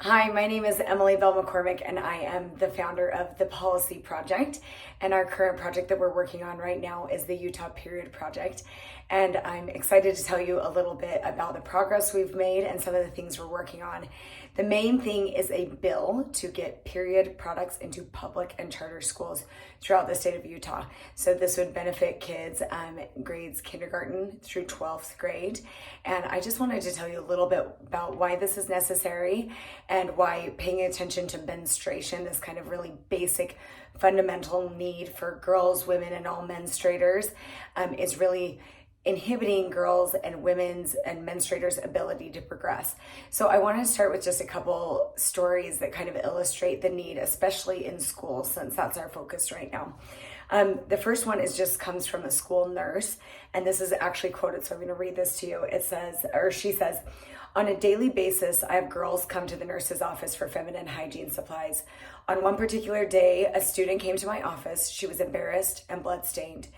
Hi, my name is Emily Bell McCormick, and I am the founder of the Policy Project. And our current project that we're working on right now is the Utah Period Project. And I'm excited to tell you a little bit about the progress we've made and some of the things we're working on. The main thing is a bill to get period products into public and charter schools throughout the state of Utah. So this would benefit kids grades kindergarten through 12th grade. And I just wanted to tell you a little bit about why this is necessary and why paying attention to menstruation, this kind of really basic fundamental need for girls, women, and all menstruators, is really inhibiting girls and women's and menstruators' ability to progress. So I want to start with just a couple stories that kind of illustrate the need, especially in schools, since that's our focus right now. The first one comes from a school nurse, and this is actually quoted, so I'm going to read this to you. It says, or she says, "On a daily basis, I have girls come to the nurse's office for feminine hygiene supplies. On one particular day, a student came to my office. She was embarrassed and bloodstained.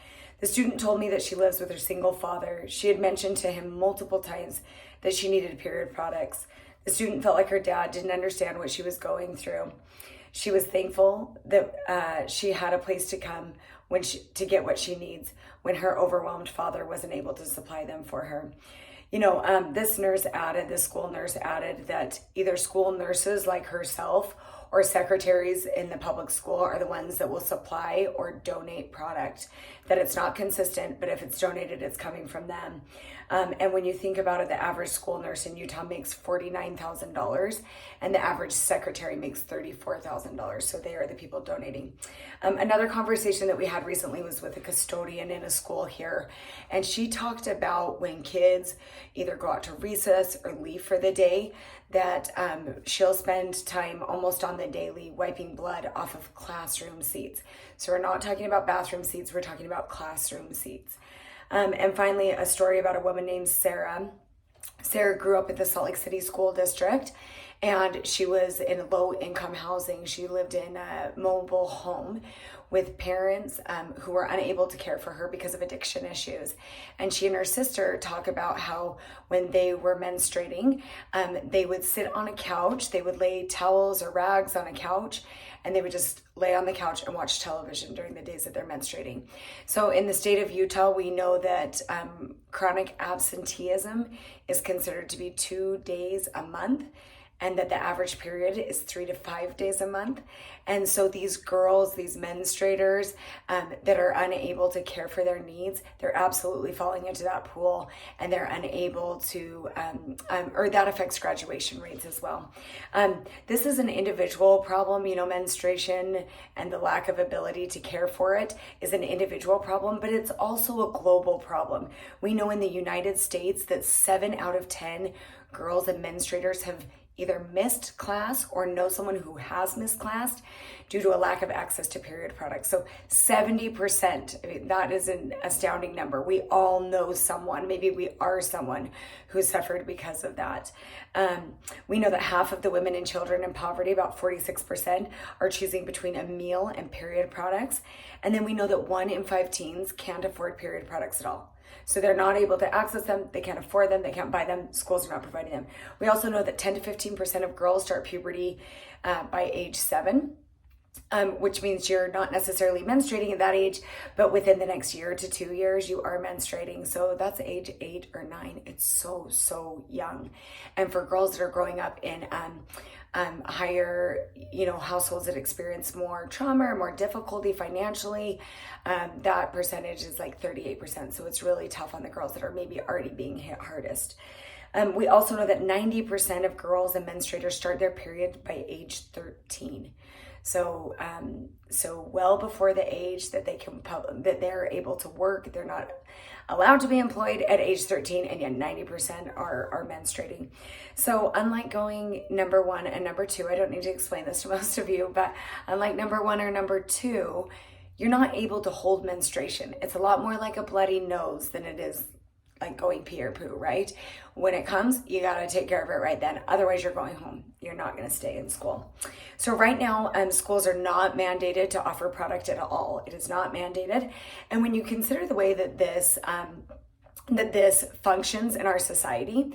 The student told me that she lives with her single father. She had mentioned to him multiple times that she needed period products. The student felt like her dad didn't understand what she was going through. She was thankful that she had a place to come to get what she needs when her overwhelmed father wasn't able to supply them for her." This school nurse added that either school nurses like herself or secretaries in the public school are the ones that will supply or donate product, that it's not consistent, but if it's donated, it's coming from them. And when you think about it, the average school nurse in Utah makes $49,000 and the average secretary makes $34,000. So they are the people donating. Another conversation that we had recently was with a custodian in a school here. And she talked about when kids either go out to recess or leave for the day, that she'll spend time almost on the daily wiping blood off of classroom seats. So we're not talking about bathroom seats, we're talking about classroom seats. And finally, a story about a woman named Sarah. Sarah grew up in the Salt Lake City School District, and she was in low-income housing. She lived in a mobile home with parents who were unable to care for her because of addiction issues. And she and her sister talk about how when they were menstruating, they would sit on a couch, they would lay towels or rags on a couch, and they would just lay on the couch and watch television during the days that they're menstruating. So in the state of Utah, we know that chronic absenteeism is considered to be 2 days a month, and that the average period is 3 to 5 days a month. And so these girls, these menstruators that are unable to care for their needs, they're absolutely falling into that pool, and they're unable to, or that affects graduation rates as well. This is an individual problem. Menstruation and the lack of ability to care for it is an individual problem, but it's also a global problem. We know in the United States that 7 out of 10 girls and menstruators have either missed class or know someone who has missed class due to a lack of access to period products. So 70%, that is an astounding number. We all know someone, maybe we are someone who suffered because of that. We know that half of the women and children in poverty, about 46%, are choosing between a meal and period products. And then we know that 1 in 5 teens can't afford period products at all. So they're not able to access them, they can't afford them, they can't buy them, schools are not providing them. We also know that 10 to 15% of girls start puberty by age 7, which means you're not necessarily menstruating at that age, but within the next year to 2 years, you are menstruating. So that's age 8 or 9. It's so young. And for girls that are growing up in higher, households that experience more trauma or more difficulty financially, that percentage is like 38%. So it's really tough on the girls that are maybe already being hit hardest. We also know that 90% of girls and menstruators start their period by age 13. So well before the age that that they're able to work, they're not allowed to be employed at age 13, and yet 90% are menstruating. So unlike going number 1 and number 2, I don't need to explain this to most of you, but unlike number 1 or number 2, you're not able to hold menstruation. It's a lot more like a bloody nose than it is like going pee or poo, right? When it comes, you got to take care of it right then. Otherwise, you're going home. You're not going to stay in school. So right now, schools are not mandated to offer product at all. It is not mandated. And when you consider the way that this functions in our society,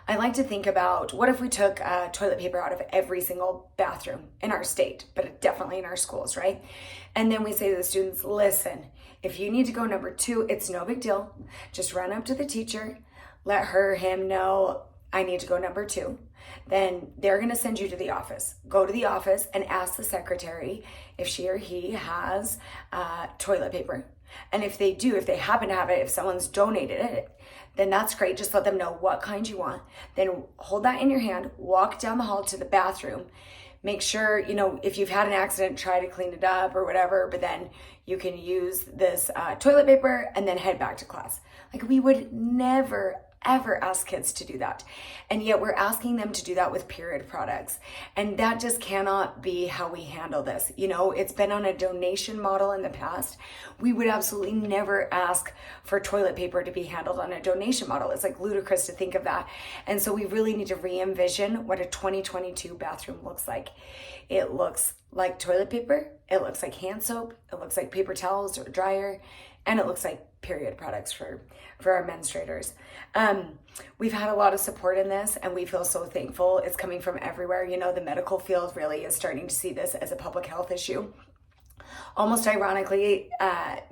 I like to think about, what if we took toilet paper out of every single bathroom in our state, but definitely in our schools, right? And then we say to the students, listen, if you need to go number 2, it's no big deal. Just run up to the teacher, let him know I need to go number 2. Then they're going to send you to the office. Go to the office and ask the secretary if she or he has toilet paper. And if they do, if they happen to have it, if someone's donated it, then that's great. Just let them know what kind you want. Then hold that in your hand, walk down the hall to the bathroom. Make sure, if you've had an accident, try to clean it up or whatever, but then you can use this toilet paper and then head back to class. Like, we would never, ever ask kids to do that. And yet we're asking them to do that with period products. And that just cannot be how we handle this. It's been on a donation model in the past. We would absolutely never ask for toilet paper to be handled on a donation model. It's like ludicrous to think of that. And so we really need to re-envision what a 2022 bathroom looks like. It looks like toilet paper. It looks like hand soap. It looks like paper towels or dryer. And it looks like period products for our menstruators. We've had a lot of support in this, and we feel so thankful. It's coming from everywhere. The medical field really is starting to see this as a public health issue. Almost ironically,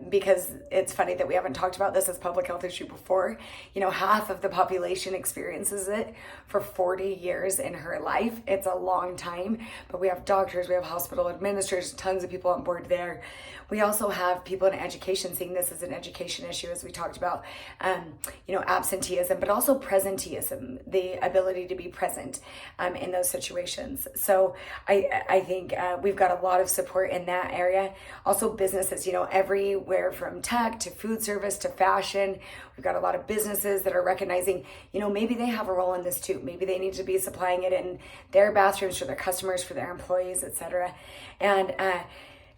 because it's funny that we haven't talked about this as public health issue before. Half of the population experiences it for 40 years in her life. It's a long time, but we have doctors, we have hospital administrators, tons of people on board there. We also have people in education seeing this as an education issue, as we talked about, absenteeism, but also presenteeism, the ability to be present in those situations. So I think we've got a lot of support in that area. Also businesses, everywhere from tech to food service to fashion. We've got a lot of businesses that are recognizing, maybe they have a role in this too. Maybe they need to be supplying it in their bathrooms for their customers, for their employees, etc. And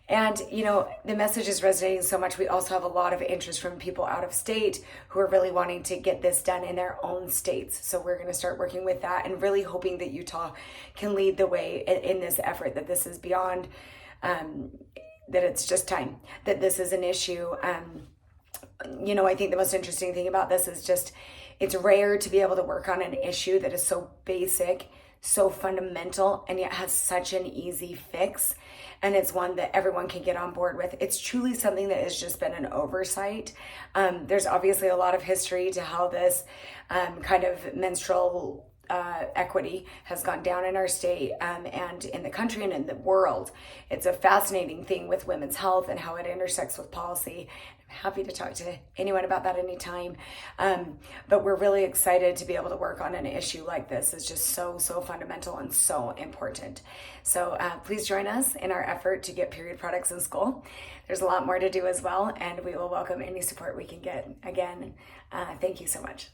the message is resonating so much. We also have a lot of interest from people out of state who are really wanting to get this done in their own states. So we're going to start working with that and really hoping that Utah can lead the way in this effort, that this is beyond, that it's just time, that this is an issue. I think the most interesting thing about this is just, it's rare to be able to work on an issue that is so basic, so fundamental, and yet has such an easy fix. And it's one that everyone can get on board with. It's truly something that has just been an oversight. There's obviously a lot of history to how this kind of menstrual equity has gone down in our state and in the country and in the world. It's a fascinating thing with women's health and how it intersects with policy. I'm happy to talk to anyone about that anytime. But we're really excited to be able to work on an issue like this. It's just so fundamental and so important. So please join us in our effort to get period products in school. There's a lot more to do as well, and we will welcome any support we can get. Again, thank you so much.